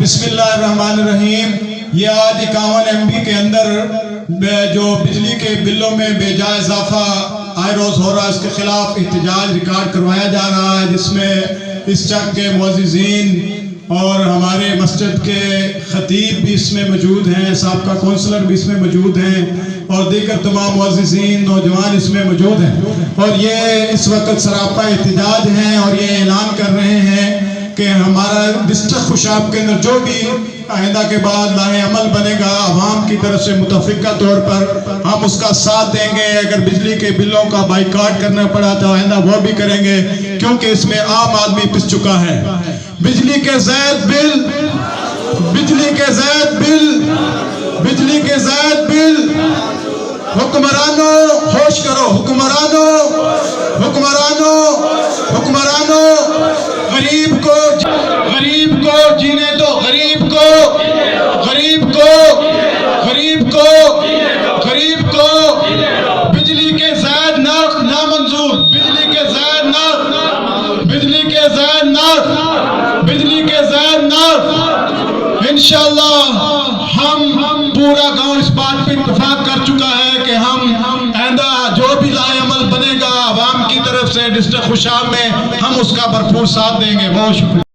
بسم اللہ الرحمن الرحیم۔ یہ آج 51 MB کے اندر جو بجلی کے بلوں میں بے جا اضافہ آئے روز ہو رہا ہے، اس کے خلاف احتجاج ریکارڈ کروایا جا رہا ہے، جس میں اس چک کے معززین اور ہمارے مسجد کے خطیب بھی اس میں موجود ہیں، سابقہ کونسلر بھی اس میں موجود ہیں، اور دیگر تمام معززین نوجوان اس میں موجود ہیں، اور یہ اس وقت سراپا احتجاج ہیں اور یہ اعلان کر رہے ہیں کہ ہمارا ڈسٹرکٹ خوشاب کے اندر جو بھی آئندہ کے بعد لاہے عمل بنے گا، عوام کی طرف سے متفقہ طور پر ہم اس کا ساتھ دیں گے۔ اگر بجلی کے بلوں کا بائیکاٹ کرنا پڑا تو آئندہ وہ بھی کریں گے، کیونکہ اس میں عام آدمی پس چکا ہے۔ بجلی کے زائد بل، بجلی کے زائد بل، بجلی کے زائد بل، حکمرانوں ہوش کرو، حکمرانوں، حکمرانوں، حکمرانوں، غریب کو جینے دو، غریب کو، غریب کو، غریب کو، غریب کو بجلی کے زائد نرخ نامنظور، بجلی کے زائد نرخ، بجلی کے زائد نرخ، بجلی کے زائد نرخ۔ انشاءاللہ ہم پورا گاؤں اس بات پہ اتفاق کر چکا ہے کہ ہم آئندہ جو بھی لائے عمل بنے گا عوام کی طرف سے ڈسٹرکٹ خوشاب میں، ہم اس کا بھرپور ساتھ دیں گے۔ بہت شکریہ۔